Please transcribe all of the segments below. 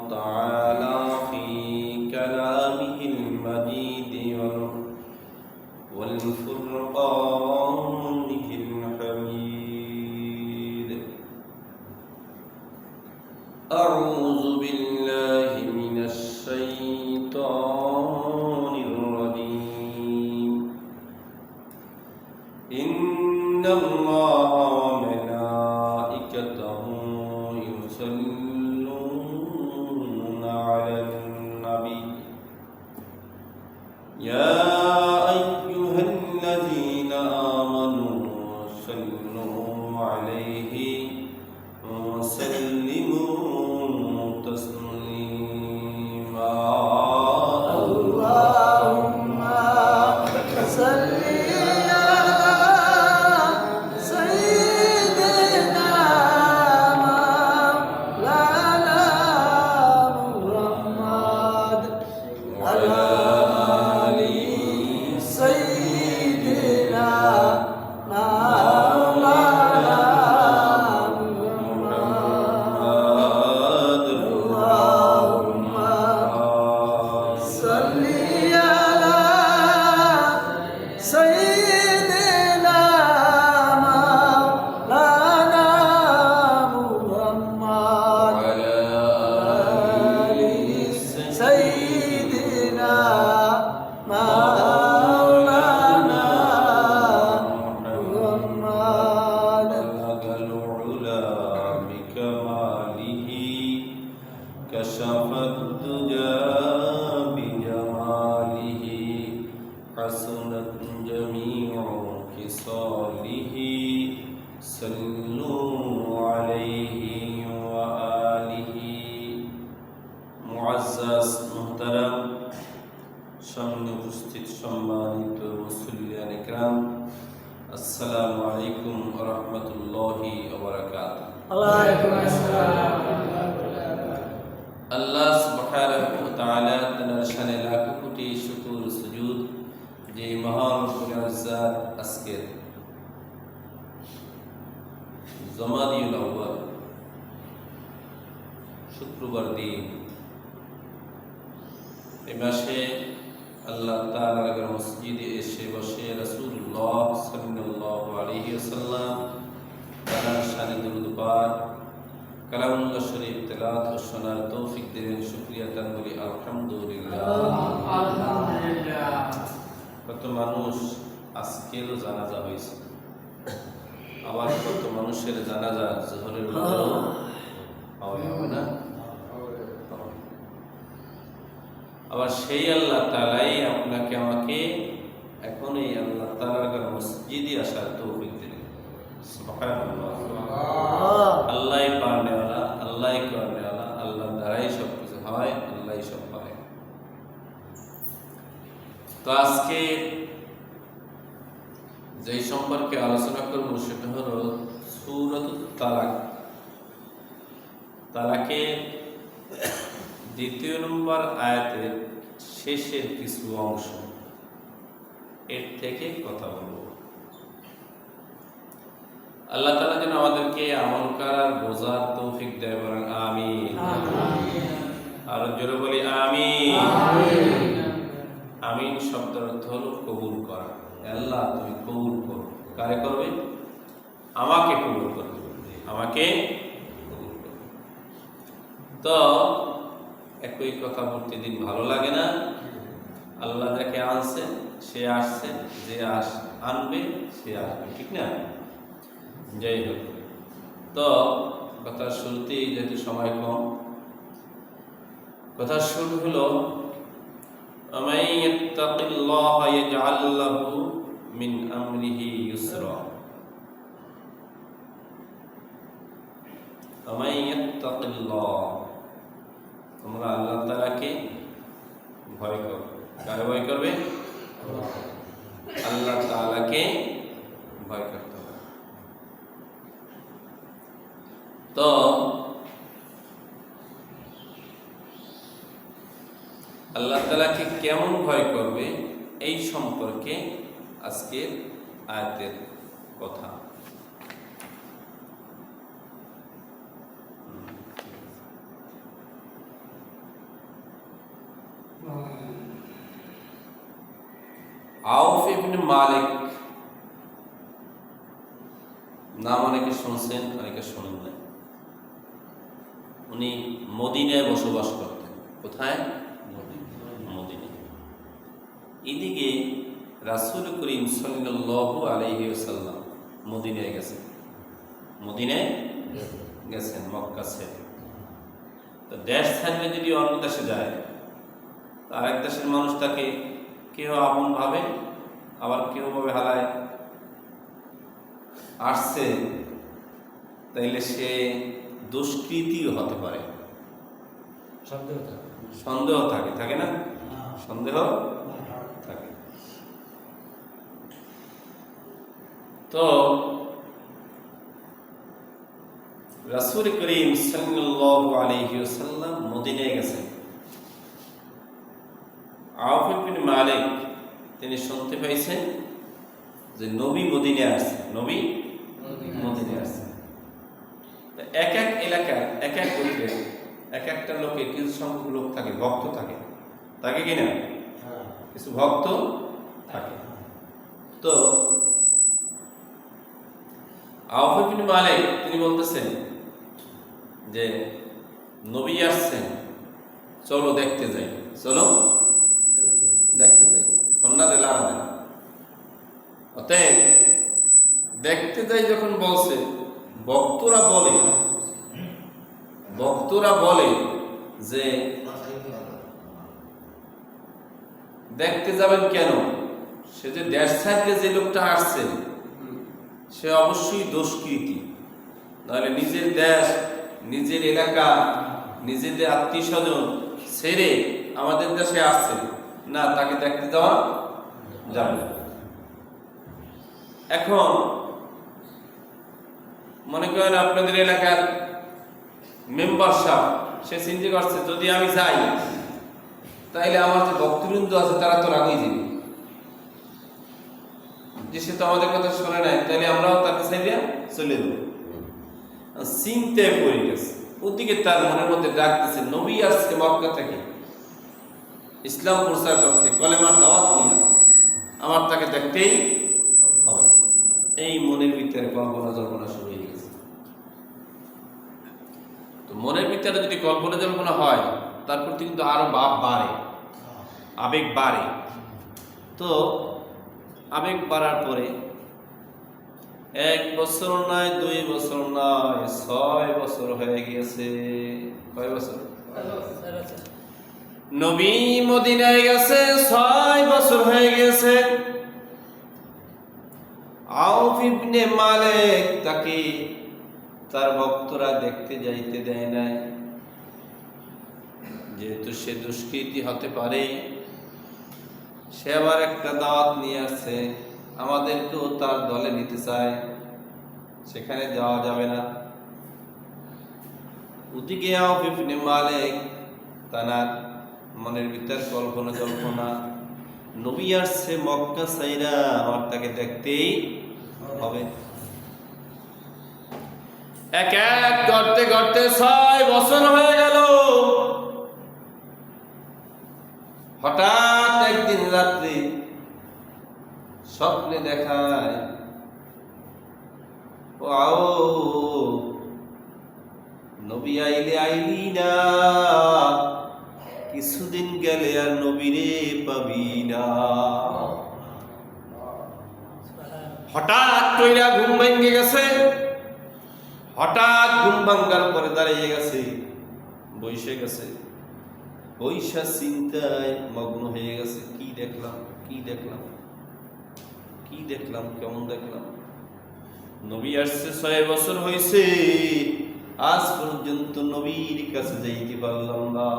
تعالى في كلامه المجيد والفرقان الحميد. أعوذ بالله من الشيطان الرجيم. إن الله وملائكته يصلون على النبي يا أيها الذين آمنوا صلوا عليه وسلموا تسليما. اللهم صل كشف الدجى بجماله حسنت جميع خصاله صلوا عليه وآله. মুআজ্জাজ মুহতারাম, সামনে উপস্থিত সম্মানিত মুসল্লিয়ান ইকরাম, আসসালামু আলাইকুম ওয়া রাহমাতুল্লাহি ওয়া বারাকাতুহু। ওয়ালাইকুম আসসালাম। আল্লাহ সুবহানাহু ওয়া তাআলা তার শানে লাখো কোটি শুকর সুজুদ যে মহান মুআজ্জাজ আজকে জমাদিউল আউয়াল শুক্রবার দিন, এই মাসে আল্লাহ তাআলার মসজিদে এসে বসে রাসূলুল্লাহ সাল্লাল্লাহু আলাইহি ওয়াসাল্লাম তার শানে দুরূদ পাঠ কালামুল্লাহ শরীফ তেলাওয়াত ও শোনার তৌফিক দিলেন। শুকরিয়া তান বলি আলহামদুলিল্লাহ। কত মানুষ আজকেরও জানাজা হয়েছে, আবার কত মানুষের জানাজা জোহরের পরেও হবে না। আবার সেই আল্লাহ তাআলাই আপনাকে আমাকে এখন এই আল্লাহ তাআলার মসজিদে আসার তৌফিক দিলেন। সুবহানাল্লাহ। আল্লাহই পারনেওয়ালা, আল্লাহই করনেওয়ালা, আল্লাহর দ্বারাই সব কিছু হয়, আল্লাহই সব পারে। তো আজকে যেই সম্পর্কে আলোচনা করবো সেটা হলো সূরাতুত তালাক। তালাকের দ্বিতীয় নম্বর আয়াতের শেষের কিছু অংশ, এর থেকে কথা বলবো। আল্লাহ তাআলা যেন আমাদেরকে আমল করার বোঝার তৌফিক দেয়, বলেন আমিন। আর জোরে বলি আমিন। আমিন শব্দের অর্থ হলো কবুল করা। আল্লাহ তুমি কবুল করো। কারে করবে? আমাকে কবুল করবে, আমাকে কবুল করবে। তো একই কথা প্রতিদিন ভালো লাগে না। আল্লাহ যাকে আনছে সে আসছে, যে আনবে সে আসবে, ঠিক না? যাই হোক, তো কথার শুরুতেই যেহেতু সময় কম, কথা শুরু হলো আমান ইয়াত্তাকিল্লাহা ইয়াজআল লাহু মিন আমরিহি ইউসরা। আমান ইয়াত্তাকিল্লাহ, তোমরা আল্লাহ তাআলাকে ভয় করো। কারে ভয় করবে? আল্লাহ তাআলাকে ভয় করতে হবে। তো আল্লাহ তাআলাকে কেমন ভয় করবে এই সম্পর্কে আজকের আয়াতের কথা। আউফ ইবনে মালিক নাম অনেকে শুনছেন, অনেকে শোনেন না। উনি মদিনায় বসবাস করতেন। কোথায়? মদিনায়। এদিকে রাসূল করিম সাল্লাল্লাহু আলাইহি ওয়াসাল্লাম মদিনায় গেছেন। মদিনায় গেছেন মক্কা ছেড়ে। তো দেশ ছাড়লে যদি অন্য দেশে যায়, আরেক দেশের মানুষ তাকে কেউ আপন ভাবে, আবার কেউ ভাবে হালায় আসছে, তাইলে সে দুষ্কৃতিও হতে পারে, সন্দেহ থাকে, থাকে না? সন্দেহ থাকে। তো রাসূল করিম সাল্লাল্লাহু আলাইহি ওয়াসাল্লাম মদিনায় গেছেন। আউফ ইবনে মালিক তিনি শুনতে পাইছেন যে নবী মদিনায় আসছেন, নবী মদিনায় আসছেন। এক এক এলাকার এক এক গোত্রের এক একটা লোকের কিছু সংখ্যক লোক থাকে, ভক্ত থাকে, থাকে কিনা? কিছু ভক্ত থাকে। তো আউফ ইবনে মালিক তিনি বলতেছেন যে নবী আসছেন, চলো দেখতে যাই, চলো দেখতে যাই। অন্যরা লাড়া দেন। অতএব দেখতে যাই যখন বলছে, ভক্তরা বলে যে দেখতে যাবেন কেন? সে যে দেশ ছাড়তে যে লোকটা আসছে সে অবশ্যই দুষ্কৃতী, নাহলে নিজের দেশ, নিজের এলাকা, নিজেদের আত্মীয় স্বজন ছেড়ে আমাদের দেশে আসছে না, তাকে দেখতে যাওয়া যাবে না। এখন মনে করেন আপনাদের এলাকার মেম্বার সাহেব সে চিন্তা করছে যদি আমি যাই তাইলে আমার যে ভক্তবৃন্দ আছে তারা তো রাগই যাবে, যে সে তো আমাদের কথা শোনে নাই, তাইলে আমরাও তাকে চাইলে চলে যাবো। চিন্তায় পড়ে গেছে। ওদিকে তার মনের মধ্যে ডাকতেছে নবী আসছে মক্কা থেকে ইসলাম প্রচার করতে, কলেমার দাওয়াত নিয়ে, আমার তাকে দেখতেই হবে। এই মনের ভিতরে কল্পনা জল্পনা শুরু হয়ে গেছে। তো মনের ভিতরে যদি কল্পনা জল্পনা হয় তারপর কিন্তু আরো ভাব বাড়ে, আবেগ বাড়ে। তো আবেগ বাড়ার পরে 1 বছর নয়, 2 বছর নয়, 6 বছর হয়ে গিয়েছে। কয় বছর? নবী মদিনায় গেছে, 6 বছর হয়ে গেছে। আউফ ইবনে মালিক তাকে তার ভক্তরা দেখতে যাইতে দেয় নাই, যেহেতু সে দুষ্কৃতী হতে পারে। সে আবার একটা দাওয়াত নিয়ে আসছে, আমাদেরকেও তার দলে নিতে চায়, সেখানে যাওয়া যাবে না। ওদিকে আউফ ইবনে মালিক তার মনের ভিতর কল্পনা জল্পনা, নবী আসছে মক্কা ছাইরা, আমার তাকে দেখতেই হবে। এক এক করতে করতে 6 বছর হয়ে গেল। হঠাৎ একদিন রাত্রে স্বপ্নে দেখায়, ও আও নবী আইলে আইলি না, কিছুদিন গেলে আর নবীরে পাবি না। হঠাৎ কইরা ঘুম ভেঙে গেছে। হঠাৎ ঘুম ভাঙ্গার পরে দাঁড়িয়ে গেছে, বসে গেছে, বৈশা চিন্তায় মগ্ন হয়ে গেছে। কি দেখলাম, কি দেখলাম, কি দেখলাম, কেমন দেখলাম? নবী আসছে 6 বছর হয়েছে, আজ পর্যন্ত নবীর কাছে যাইতে পারলাম না।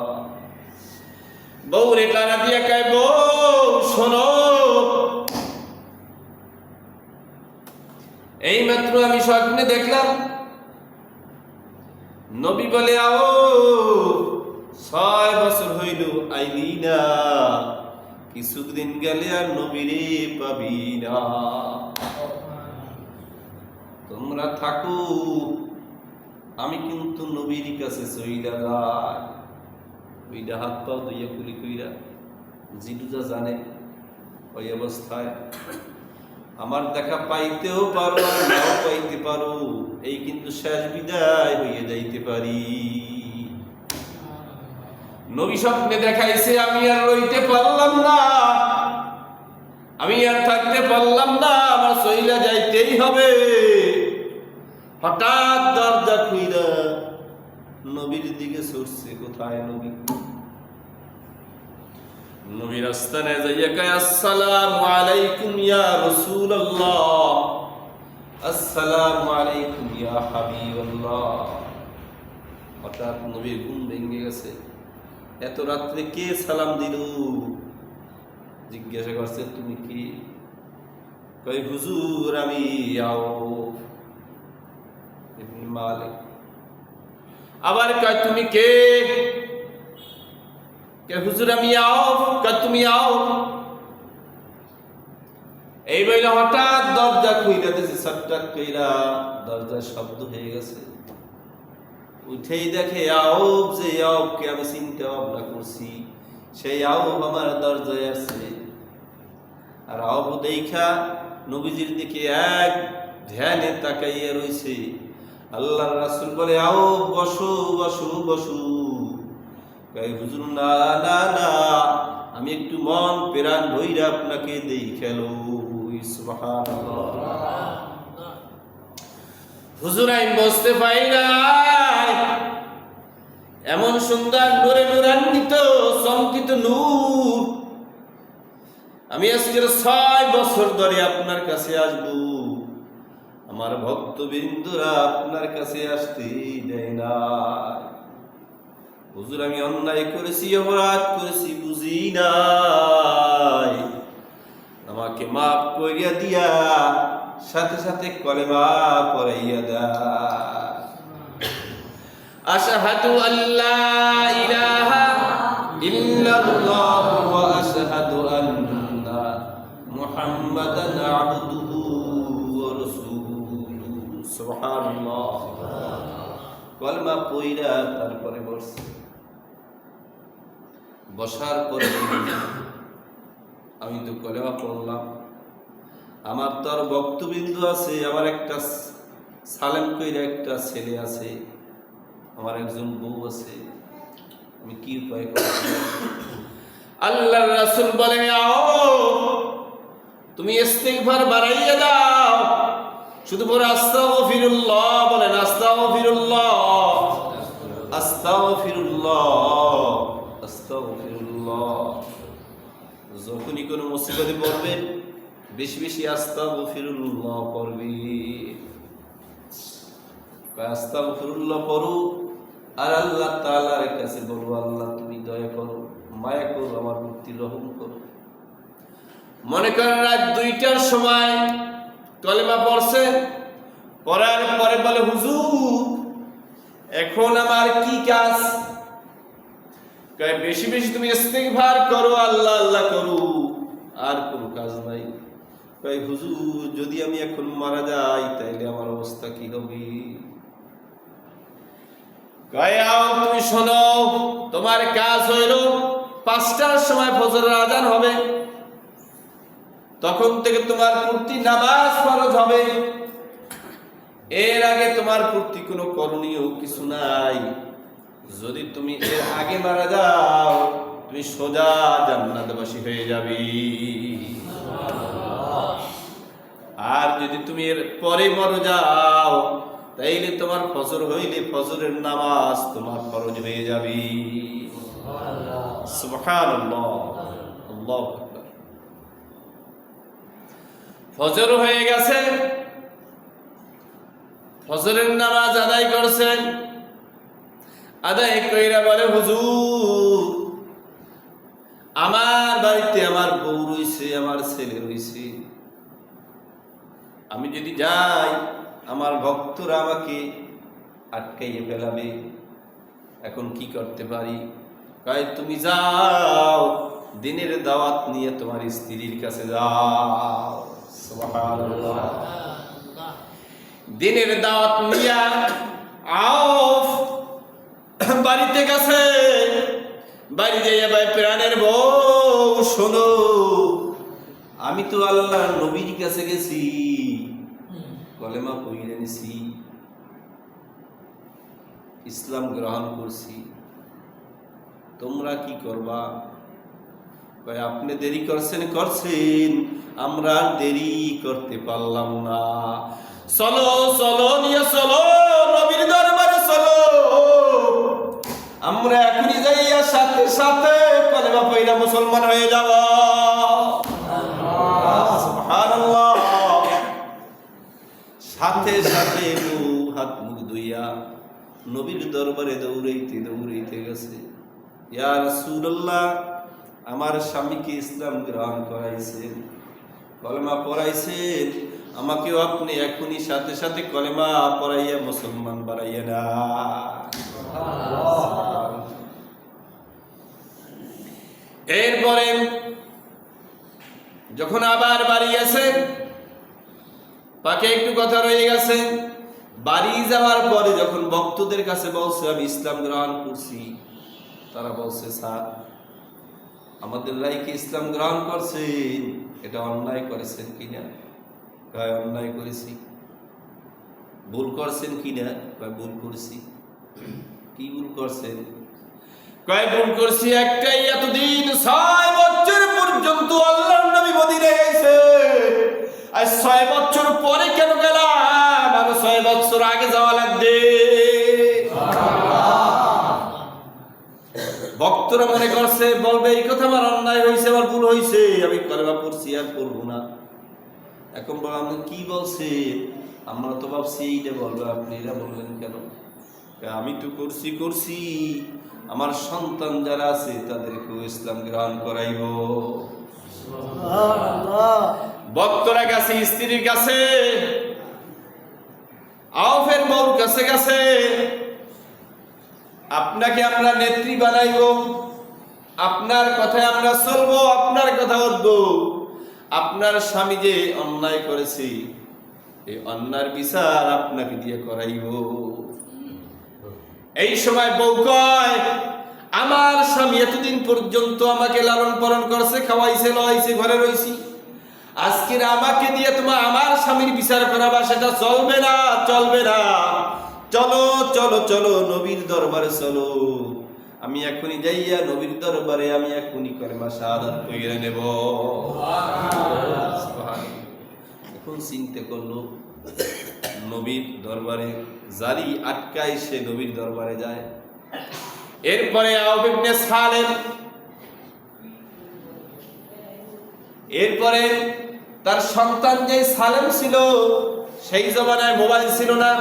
বউ রে টানা দিয়া কয়, বউ শোনো, এই মাত্র আমি স্বপ্নে দেখলাম নবী বলে, আও 6 বছর হইল আইলি না, কিছুদিন গেলে আর নবীরে পাবি না। তোমরা থাকো, আমি কিন্তু নবীর কাছে চইলা যাই। ওইটা হাত পাও দইয়া কুলি কইরা জিদুজা জানে ওই অবস্থায় আমার দেখা পাইতেও পারো আর নাও পাইতে পারো, এই কিন্তু শেষ বিদায় হইয়া যাইতে পারি। নবী স্বপ্নে দেখাইছে আমি আর রইতে পারলাম না, আমি আর থাকতে পারলাম না, আমার সইলা যাইতেই হবে। হঠাৎ দরজা খুইলা নবীর দিকে ছুটছে। কোথায় নবী? নবীর আস্তানে যাইয়া কয় আসসালামু আলাইকুম ইয়া রাসূলুল্লাহ, আসসালামু আলাইকুম ইয়া হাবিবাল্লাহ। হঠাৎ নবীর ঘুম ভেঙে গেছে। এত রাত্রে কে সালাম দিল? জিজ্ঞাসা করছে তুমি কি? কয় হুজুর আমি আউফ ইবনে মালিক। আবার কয় তুমি কে? কে হুজুর আমি আউফ। কয় তুমি আউফ। এই বলে হঠাৎ দরজা খুইলা দিয়েছে, সট্টাক কইরা দরজার শব্দ হয়ে গেছে। উঠেই দেখে আউফ, যে আউফকে আমি চিন্তা ভাবনা করছি সেই আউফ আমার দরজায় আছে। আর আউফ দেখা নবীজির দিকে এক ধ্যানে তাকাইয়া রইছে। আল্লাহর রাসূল বলে আউফ বসো বসো বসো। কয় হুজুর না না না, আমি একটু মন প্রাণ ভইরা আপনাকে দেখালো। সুবহানাল্লাহ। হুজুর আমি বুঝতে পাই নাই এমন সুন্দর নূরে নূরান্বিত চমকিত নূর আমি আজকের 6 বছর ধরে আপনার কাছে আসব, আমার ভক্তবৃন্দরা আপনার কাছে আসতে দেয় না। হুজুর আমি অন্যায় করেছি, অপরাধ করেছি, বুঝি নাই, আমাকে মাফ করিয়া দিয়া সাথে সাথে কলেমা পড়াইয়া দাও। আশহাদু আল্লা ইলাহা ইল্লাল্লাহ ওয়া আশহাদু আন্না মুহাম্মাদান আবদুহু ওয়া রাসূলুহু। সুবহানাল্লাহ। কলেমা পড়া তারপরে বসার পরে আমি তো কলেমা পড়লাম, আমার তো আর ভক্তবিন্দু আছে, আমার একটা সালেম কইরা একটা ছেলে আছে, আমার একজন বউ আছে, আমি কি উপায় করব? আল্লাহর রাসূল বলে আও তুমি ইস্তিগফার বাড়াইয়া দাও, শুধু বলে আস্তাগফিরুল্লাহ বলেন, আস্তাগফিরুল্লাহ আস্তাগফিরুল্লাহ আস্তাগফিরুল্লাহ। যখনই কোনো মুসিবতে পড়বেন বেশি বেশি আস্তাগফিরুল্লাহ পড়বি। আস্তাগফিরুল্লাহ পড়ো আর আল্লাহ তাআলার কাছে বলো আল্লাহ তুমি দয়া করো, মায়া করো, আমার মুক্তি রহম করো। মনে করেন রাত 2টার সময় কলেমা পড়ছে, পড়ার পরে বলে হুজুর এখন আমার কি কাজ? বেশি বেশি তুমি ইস্তিগফার করো, আল্লাহ আল্লাহ করো, আর কোনো কাজ নাই। হুজুর যদি আমি এখন মারা যাই তাইলে আমার অবস্থা কি হবে? তুমি শোনো, তোমার কাজ হইল 5টার সময় ফজরের আযান হবে, তখন থেকে তোমার প্রতি নামাজ ফরজ হবে। এর আগে তোমার প্রতি কোনো করণীয় কিছু নাই। যদি তুমি এর আগে মারা যাও তুমি সোজা জান্নাতবাসী হয়ে যাবে। আর যদি তুমি এর পরে মরে যাও তাইলে তোমার ফজর হইলে ফজরের নামাজ তোমার ফরজ হয়ে যাবে। সুবহানাল্লাহ, আল্লাহু আকবার। ফজর হয়ে গেছে, ফজরের নামাজ আদায় করছেন, আদায় কইরা বলে হুজুর আমার বাড়িতে আমার বউ রইছে, আমার ছেলে রইছে, আমি যদি যাই আমার ভক্তরা আমাকে আটকাইয়ে ফেলাবে, এখন কি করতে পারি? কয় তুমি যাও দিনের দাওয়াত নিয়ে তোমার স্ত্রীর কাছে যাও। সুবহানাল্লাহ। দিনের দাওয়াত নিয়ে আউফ বাড়িতে গেছে, বাড়ি যাইয়া ভাই প্রাণের বউ শোনো, আমি তো আল্লাহর নবীর কাছে গেছি, কলেমা পড়ে নিছি, ইসলাম গ্রহণ করছি, তোমরা কি করবা? কয় আপনি দেরি করছেন, আমরা দেরি করতে পারলাম না। চলো চলো নিয়ে চলো, নবীর দরবারে চলো, আমরা এখনই যাইয়া সাথে সাথে কলেমা পড়া মুসলমান হয়ে যাব। সুবহানাল্লাহ। সাথে সাথে হাত মুখ ধুইয়া নবীর দরবারে দৌড়াইতে গেছে। ইয়া রাসূলুল্লাহ, আমার স্বামীকে ইসলাম গ্রহণ করাইছেন, কলেমা পড়াইছেন, আমাকেও আপনি এখনই সাথে সাথে কলেমা পড়াইয়া মুসলমান বানাইয়া না। এরপরে যখন আবার বাড়ি গেছে, পাকে একটু কথা রয়ে গেছে। বাড়ি যাওয়ার পরে যখন ভক্তদের কাছে বলছে আমি ইসলাম গ্রহণ করছি, তারা বলছে স্যার, আমাদের রাইকে ইসলাম গ্রহণ করছেন, এটা অন্যায় করেছেন কিনা? কয় অন্যায় করেছি। ভুল করছেন কিনা? কয় ভুল করছি। কি ভুল করছেন? কয় ভুল করছি একটাই, এতদিন 6 বছর পর্যন্ত আল্লাহর নবী মদিনায় গেছে, আর 6 বছর পরে কেন গেলাম? আরো 6 বছর আগে যাওয়া লাগবে। ভক্তরা মনে করছে বলবে এই কথা আমার অন্যায় হয়েছে, আমার ভুল হয়েছে, আমি কলেমা পড়ছি আর পড়বো না। এখন বললাম কি বলছে? আমরা তো ভাবছি এইটা বলবো, আপনি এটা বললেন কেন? আমি তো করছি, আমার সন্তান যারা আছে তাদেরকেও ইসলাম গ্রহণ করাইব। ভক্তরা গেছে স্ত্রীর কাছে, আওফের বউর কাছে গেছে, আপনাকে আমরা নেত্রী বানাইব, আপনার কথায় আমরা চলবো, আপনার কথা উঠবো। আপনার স্বামী যে অন্যায় করেছে, এই অন্যার বিচার আপনাকে দিয়ে করাইব। এই সময় বউ কয়, আমার স্বামী এতদিন পর্যন্ত আমাকে লালন পালন করছে, খাওয়াইছে, লওয়াইছে, ঘরে রইছি, আজকে আমাকে দিয়ে তোমার আমার স্বামীর বিচার করাবা, সেটা চলবে না, চলবে না। চলো চলো চলো নবীর দরবারে চলো, আমি এখনই যাইয়া নবীর দরবারে আমি এখনই কলেমা শাহাদাত পড়ে নেব। এখন চিন্তা করলো, নবীর দরবারে জারি আটকায়, সে নবীর দরবারে যায়। এরপরে আউফ ইবনে সালেম, এরপরে তার সন্তান যে সালেম ছিল, সেই জমানায় মোবাইল ছিল না,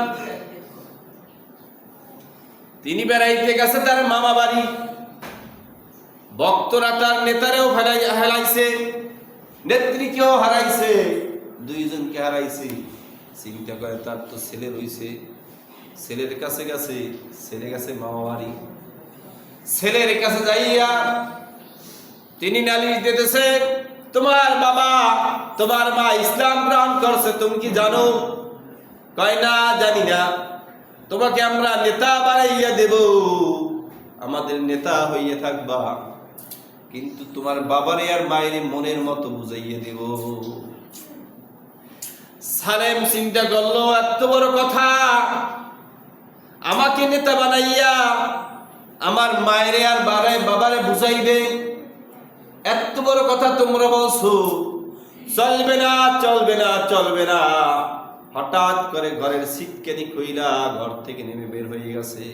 তিনি বেড়াইতে গেছে তার মামা বাড়ি। ভক্তরা তার নেতারেও হারাইছে, নেত্রীকেও হারাইছে, দুইজনকে হারাইছে। চিন্তা করে তার তো ছেলে রইছে, ছেলের কাছে গেছে, ছেলে গেছে মামা বাড়ি। ছেলের কাছে যাইয়া তিনি নালিশ দিতেছে, তোমার বাবা তোমার মা ইসলাম গ্রহণ করছে, তুমি কি জানো? কয় না, জানি না। তোমাকে আমরা নেতা বানাইয়া দেব, আমাদের নেতা হইয়া থাকবা, কিন্তু তোমার বাবারে আর মায়ের মনের মতো বুঝাইয়া দেব। সালেম চিন্তা করলো, এত বড় কথা, আমাকে নেতা বানাইয়া আমার মায়ের আর বাবারে বুঝাইবে, এত বড় কথা তোমরা বলছো, চলবে না, চলবে না, চলবে না। হঠাৎ করে ঘরের সিটকেনি কইরা ঘর থেকে নেমে বের হয়ে গেছে।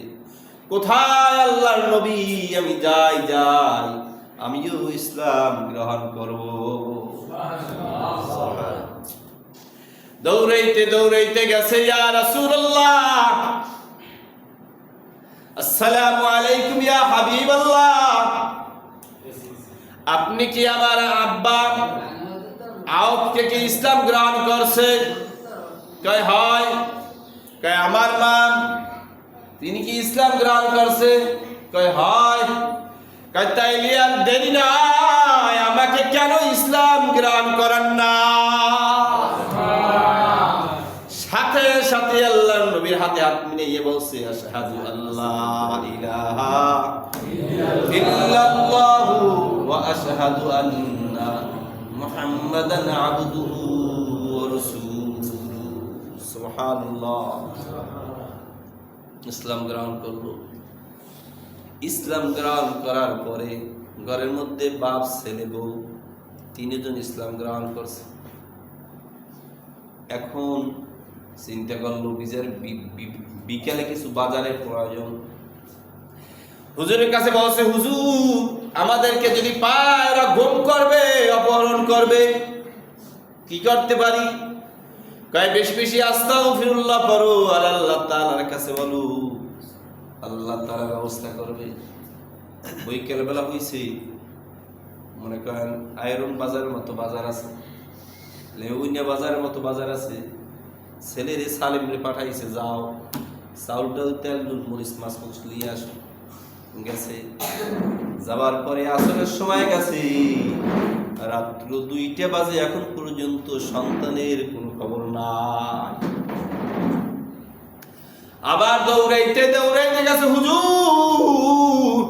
কোথায় আল্লাহর নবী? আমি যাই, আমিও ইসলাম গ্রহণ করব। দৌড়াইতে গেছে, ইয়া রাসূলুল্লাহ, আসসালামু আলাইকুম ইয়া হাবিবাল্লাহ, আপনি কি আমার আব্বা আউফকে কি ইসলাম গ্রহণ করছে? কয় হয়। কয় আমার মা, তিনি কি ইসলাম গ্রহণ করছে? কয় হয়। কয় তাইলে আর দেরি নাই, আমাকে কেন ইসলাম গ্রহণ করান না? সাথে সাথে আল্লাহর নবীর হাতে হাত মিলিয়ে বলছে, আশহাদু আল্লা ইলাহা ইল্লাল্লাহু ওয়া আশহাদু আন্না মুহাম্মাদান আবদুহু ওয়া রাসূলুহু। সুবহানাল্লাহ। ইসলাম গ্রহণ করলো। ইসলাম গ্রহণ করার পরে ঘরের মধ্যে বাপ ছেলে বউ তিনজন ইসলাম গ্রহণ করছে। এখন চিন্তা করলো বিকালে কিছু বাজারের প্রয়োজন। হুজুরের কাছে বলছে, হুজুর আমাদেরকে যদি পায় ওরা গুম করবে, অপহরণ করবে, কি করতে পারি? কয় বেশি বেশি আস্তাগফিরুল্লাহ পড়ো আর আল্লাহ তাআলার কাছে বলো, আল্লাহ তাআলা ব্যবস্থা করবে। বিকেল বেলা হইছে, মনে করেন আয়রন বাজারের মতো বাজার আছে, লেউনিয়া বাজারের মতো বাজার আছে। ছেলেরে সালিমরে পাঠাইছে, যাও চাউল ডাল তেল নুন মরিচ মাছ মাংস নিয়ে আসো। গেছে, যাবার পরে আসরের সময় গেছে, রাত্র 2টা বাজে, এখন পর্যন্ত সন্তানের কোনো খবর নাই। আবার দৌড়াইতে দৌড়াইতে গেছে, হুজুর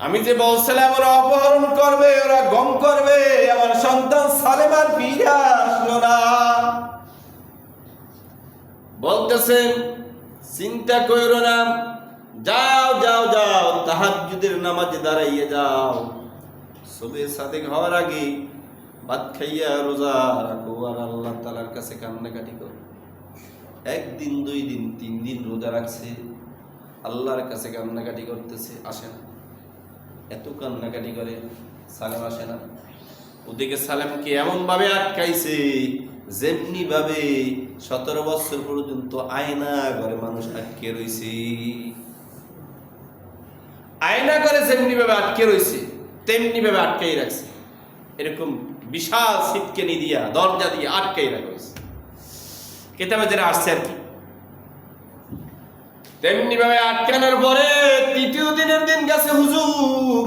আমি যে বলছিলাম ওরা অপহরণ করবে, ওরা গম করবে, আমার সন্তান সালেম আর ফিরে আসলো না। বলতেছেন চিন্তা কইরো না, যাও যাও যাও তাহাজ্জুদের নামাজে দাঁড়াইয়ে যাও, সুবহে সাদেক হওয়ার আগে ভাত খাইয়া রোজা রাখো আর আল্লাহ তাআলার কাছে কান্নাকাটি করো। 1 দিন 2 দিন 3 দিন রোজা রাখছে, আল্লাহর কাছে কান্নাকাটি করতেছে, আসে না। এত কান্নাকাটি করে, সালেম আসে না। ওদিকে সালেমকে এমন ভাবে আটকাইছে যেমনি ভাবে 17 বছর পর্যন্ত আয়না ঘরে মানুষ আটকে রইছে। আয়না ঘরে যেমনি ভাবে আটকে রইছে তেমনি ভাবে আটকাই রাখছে। এরকম বিশাল সিটকেনি দিয়া দরজা দিয়ে আটকাই রাখা হয়েছে। কেতাবে যারা আসছে আর কি, তেমনি ভাবে আটকানোর পরে 3য় দিনের দিন গেছে, হুজুর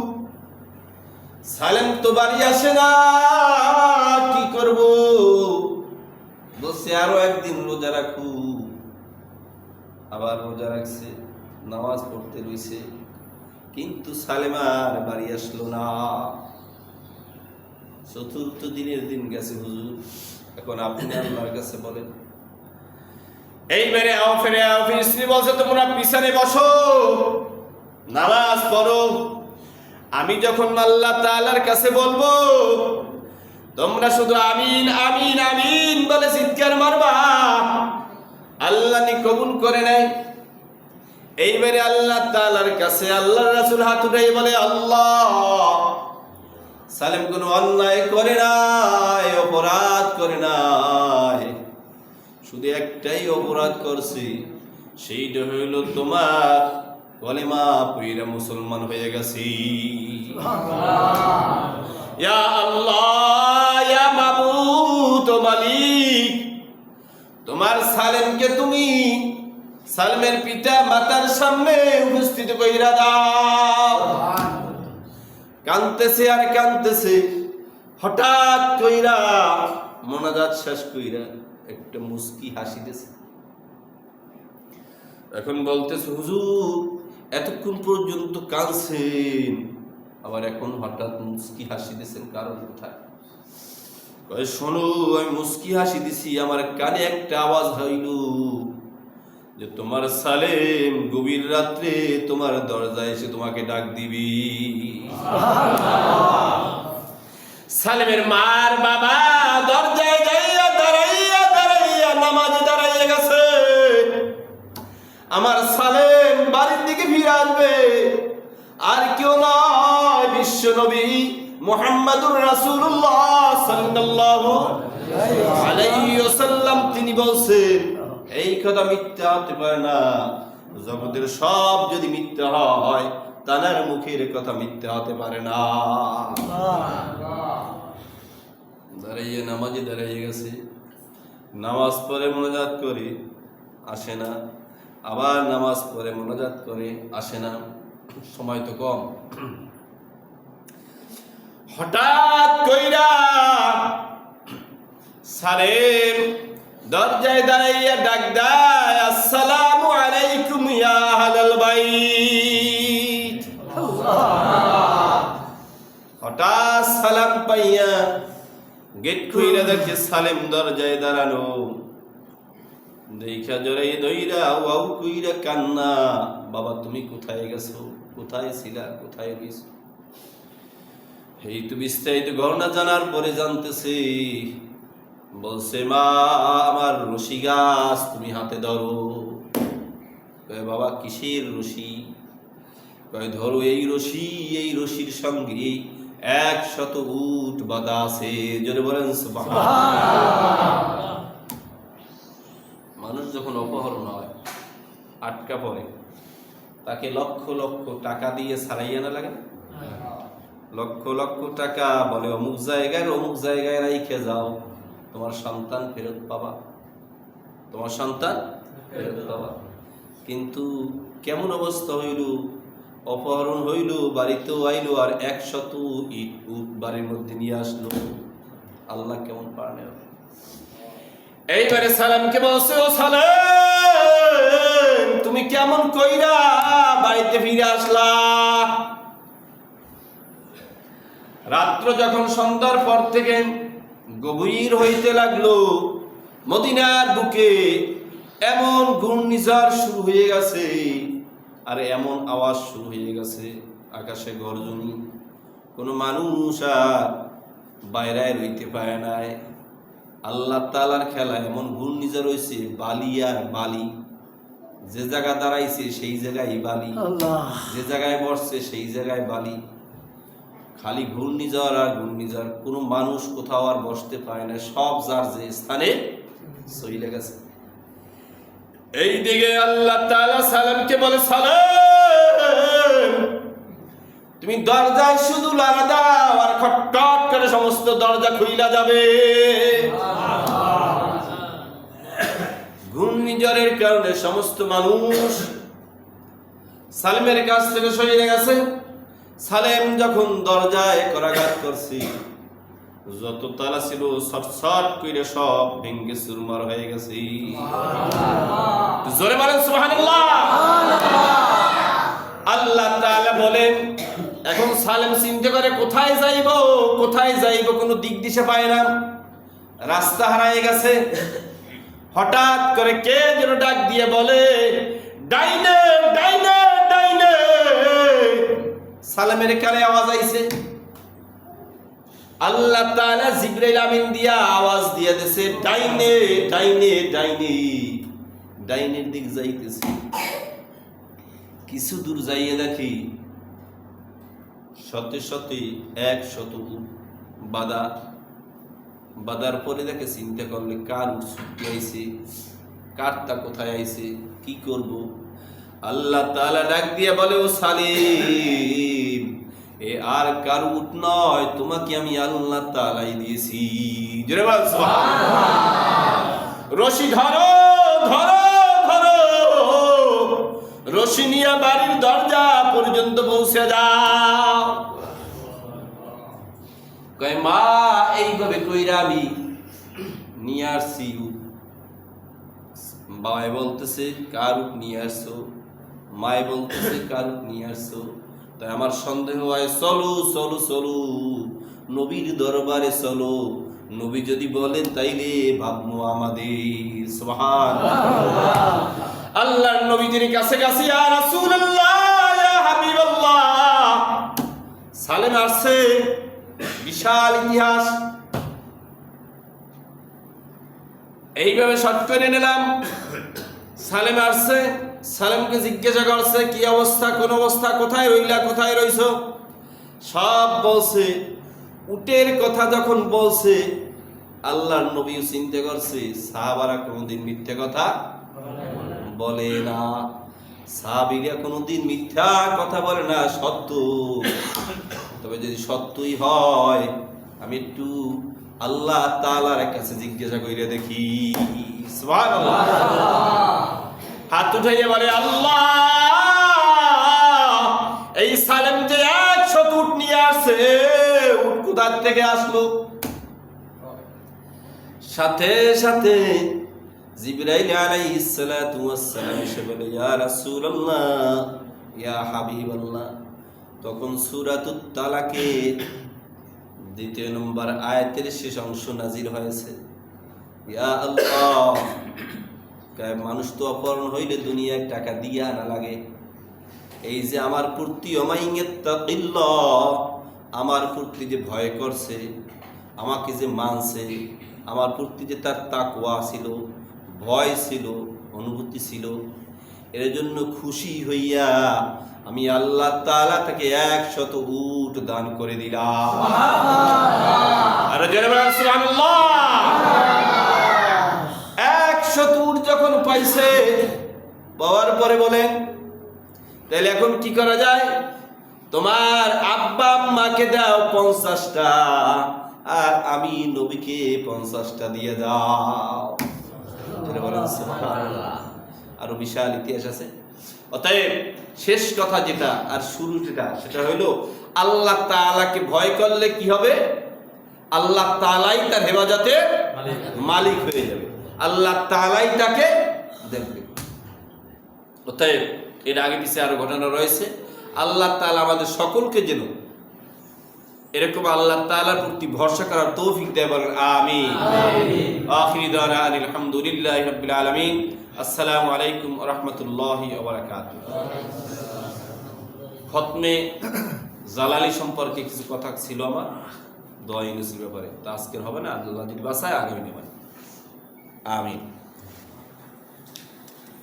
সালেম তো বাড়ি আসে না, কি করব? বলছে আরো 1 দিন রোজা রাখু। আবার রোজা রাখছে, নামাজ পড়তে রইছে, কিন্তু সালেম আর বাড়ি আসলো না। 4th দিনের দিন গেছে, হুজুর এখন আপনি আল্লাহর কাছে বলেন। এইবারে আও ফিরে আও, স্ত্রী বলছে তোমরা পিছনে বসো, নামাজ পড়ো, আমি যখন আল্লাহ তাআলার কাছে বলবো তোমরা শুধু আমিন আমিন আমিন বলে চিৎকার মারবা, আল্লাহ নি কবুল করে নেয়। এইবারে আল্লাহ তাআলার কাছে আল্লাহর রাসূল হাত উঠাই বলে, আল্লাহ সালেম কোনো অন্যায় করে নাই, অপরাধ করে নাই, শুধু একটাই অপরাধ করছি, সেইটা হইল তোমার কলেমা পড়ে মুসলমান হয়ে গেছি। ইয়া আল্লাহ ইয়া মাবুদ ও মালিক, তোমার সালেমকে তুমি সালেমের পিতা মাতার সামনে উপস্থিত কইরা দাও। কাঁদতেছে আর কাঁদতেছে, হঠাৎ কইরা মোনাজাত শেষ কইরা একটা মুস্কি হাসিতেছে। এখন বলতেছে, হুজুর এতক্ষণ পর্যন্ত কাঁদছেন, আবার এখন হঠাৎ মুস্কি হাসিতেছেন, কারণ কোথায়? কয় শোনো, আমি মুস্কি হাসি দিছি, আমার কানে একটা আওয়াজ হইল যে তোমার সালেম গভীর রাত্রে তোমার দরজায় এসে তোমাকে ডাক দিবি। সালেমের মার বাবা দরজায় যাইয়া দাঁড়াইয়া দাঁড়াইয়া নামাজে দাঁড়াইয়া গেছে, আমার সালেম বাড়ির দিকে ফিরে আসবে, আর কেউ নয় বিশ্ব নবী মুহাম্মাদুর রাসূলুল্লাহ সাল্লাল্লাহু আলাইহি ওয়াসাল্লাম। তিনি বলছেন এই কথা মিথ্যা হতে পারে না, জগতের সব যদি মিথ্যা হয় তানার মুখের কথা মিথ্যা হতে পারে না। দাঁড়াইয়ে নামাজে দাঁড়াইয়ে গেছে, নামাজ পড়ে মোনাজাত করে আসে না, আবার নামাজ পড়ে মোনাজাত করে আসে না, সময় তো কম। হঠাৎ কইরা সালেম দরজায় দাঁড়াইয়া ডাক দেয়, আসসালামু আলাইকুম ইয়া আহলাল বাইত। হঠাৎ সালাম পাইয়া গেট খুইলা দেখে সালেম দরজায় দাঁড়ানো, দেখা জোরে দইরা ওয়াও কুইরা কান্না, বাবা তুমি কোথায় গেছো, কোথায় ছিলা, কোথায় গেছো? এই তো বিস্তারিত ঘটনা জানার পরে জানতেছে, বলছে মা আমার রশি গাছ তুমি হাতে ধরো। কয় বাবা কিসের রশি? কয় ধরো এই রশি, এই রশির সঙ্গে 100 উট বাঁধা আছে। জোরে বলেন সুবহানাল্লাহ। মানুষ যখন অপহরণ হয়, আটকা পড়ে, তাকে লক্ষ লক্ষ টাকা দিয়ে ছাড়াইয়া না লাগে? লক্ষ লক্ষ টাকা বলে অমুক জায়গায় রাইখে যাও, তোমার সন্তান ফেরত পাবা, তোমার সন্তান ফেরত পাবা। কিন্তু কেমন অবস্থা হইল, অপহরণ হইল, বাড়িতেও আইলো, আর 100 ইট উট বাড়ির মধ্যে নিয়ে আসলো। আল্লাহ কেমন পারে। এইবারে সালামকে বলছে, ও সালাম তুমি কেমন কইরা বাড়িতে ফিরে আসলা? রাত্র যখন সন্ধ্যার পর থেকে গভীর হইতে লাগলো, মদিনার বুকে এমন ঘূর্ণিঝড় শুরু হয়ে গেছে, আর এমন আওয়াজ শুরু হয়ে গেছে, আকাশে গর্জনি, কোনো মানুষ আর বাইরে রইতে পারে নাই। আল্লাহ তাআলার খেলা, এমন ঘূর্ণিঝড় হয়েছে, বালি আর বালি, যে জায়গা দাঁড়াইছে সেই জায়গায় বালি, যে জায়গায় বসছে সেই জায়গায় বালি, খালি ঘূর্ণিঝড় আর ঘূর্ণিঝড়, কোনো মানুষ কোথাও আর বসতে পারে না, সব যার যে স্থানে চলে গেছে। এই দিকে আল্লাহ তাআলা সালামকে বলে, সালাম তুমি দরজায় শুধু লাড়া দাও, আর খটখট করে সমস্ত দরজা খুইলা যাবে। ঘূর্ণিঝড়ের কারণে সমস্ত মানুষ সালেমের কাছ থেকে সরে গেছে। সালেম যখন দরজায় করাঘাত করছে, যত তালা ছিল ছটছট কইরা সব ভেঙ্গে চুরমার হয়ে গেছে। জোরে বলেন সুবহানাল্লাহ। আল্লাহ তাআলা বলেন, এখন সালেম চিন্তা করে কোথায় যাইব, কোনো দিক দিশা পায় না, রাস্তা হারিয়ে গেছে। হঠাৎ করে কে যেন ডাক দিয়ে বলে, ডাইনে ডাইনে ডাইনে। সালেমের কানে আওয়াজ আইছে। আল্লাহ তাআলা জিবরাইল আমিন দিয়া আওয়াজ দিয়ে দিয়েছে, ডাইনে ডাইনে ডাইনে। ডাইনের দিক যাইতেছে। কিছু দূর যাইয়ে দেখি শতে শতে 100 উট বাঁধা। বাঁধার পরে দেখে চিন্তা করলে, কার উট ছুটি আইছে, কারটা কোথায় আইছে, কি করব? আল্লাহ তাআলা ডাক দিয়ে বলে, ও সালিম, এ আর কার উট নয়, তোমাকে আমি আল্লাহ তাআলাই দিয়েছি। জোরে বল সুবহানাল্লাহ। রশি ধরো ধরো ধরো, রশি নিয়ে বাড়ির দরজা পর্যন্ত পৌঁছে যাও। কয় মা এইভাবে কইরা আমি নিয়ে আসছি উট। বাবাই বলতেছে, কার উট নিয়ে আসছো? মায় বলতেছে, কার উট নিয়ে আসছো? তাই আমার সন্দেহ হয়, চলো চলো চলো নবীর দরবারে চলো, নবী যদি বলেন তাইলে ভাববো আমাদের। সুবহানাল্লাহ। আল্লাহর নবীদের কাছে কাছে, ইয়া রাসূলুল্লাহ, ইয়া হাবিবাল্লাহ। সালেম আসছে, বিশাল ইতিহাস। এইভাবে শর্ট করে নিলাম। সালেম আসছে, সালেমকে জিজ্ঞাসা করছে, কি অবস্থা, কোন অবস্থা, কোথায় রইলা, কোথায় রইছো? সব বলছে। উটের কথা যখন বলছে, আল্লাহর নবী চিন্তা করছে, সাহাবারা কোনদিন মিথ্যা কথা বলে না, সাহাবীরা কোনদিন মিথ্যা কথা বলে না, সত্য। তবে যদি সত্যই হয়, আমি একটু আল্লাহ তাআলার কাছে জিজ্ঞাসা কইরা দেখি। সুবহানাল্লাহ। হাত উঠাইয়া বলে, আল্লাহ, এই সালেম যে 100 উট নিয়ে আসছে, উট কোথা থেকে আসলো? সাথে সাথে জিবরাইল আলাইহিস সালাতু ওয়াস সালাম এসে বলে, ইয়া রাসূলুল্লাহ, ইয়া হাবিবাল্লাহ। তখন সূরাতুত তালাকে দ্বিতীয় নম্বর আয়াতের শেষ অংশ নাজিল হয়েছে, ইয়া আল্লাহ, মানুষ তো অপহরণ হইলে দুনিয়ায় টাকা দিয়ে আনা লাগে। এই যে আমার প্রতি আমার প্রতি যে ভয় করছে, আমাকে যে মানছে, আমার প্রতি যে তার তাকওয়া ছিল, ভয় ছিল, অনুভূতি ছিল, এর জন্য খুশি হইয়া আমি আল্লাহ তাআলা তাকে 100 উট দান করে দিলাম। আর জোরে বলেন সুবহানাল্লাহ। 100 উট যখন পাইছে, পাওয়ার পরে বলেন তাহলে এখন কি করা যায়? তোমার আব্বা আম্মাকে দাও 50টা, আর আমি নবীকে 50টা দিয়ে দাও। বলেন সুবহানাল্লাহ। আরো বিশাল ইতিহাস আছে। অতএব শেষ কথা যেটা আর শুরু যেটা, সেটা হইল আল্লাহ তাআলাকে ভয় করলে কি হবে? আল্লাহ তাআলাই তার হেফাজতের মালিক হয়ে যাবে, আল্লাহ তাআলাই তাকে দেখবে। অতএব এর আগে পিছিয়ে আরো ঘটনা রয়েছে। আল্লাহ তাআলা আমাদের সকলকে যেন এরকম আল্লাহ তাআলার প্রতি ভরসা করার তৌফিক দেয়, বলেন আমিন। আখিরি দাওয়ানা আলহামদুলিল্লাহি রাব্বিল আলামিন। আসসালামু আলাইকুম ওয়া রাহমাতুল্লাহি ওয়া বারাকাতুহু। খতমে জালালি সম্পর্কে কিছু কথা ছিল আমার, দোয়া ইউনুসের ব্যাপারে, তা আজকের হবে না, আল্লাহ যদি বাঁচায় আগামী নেবেন। আমিন।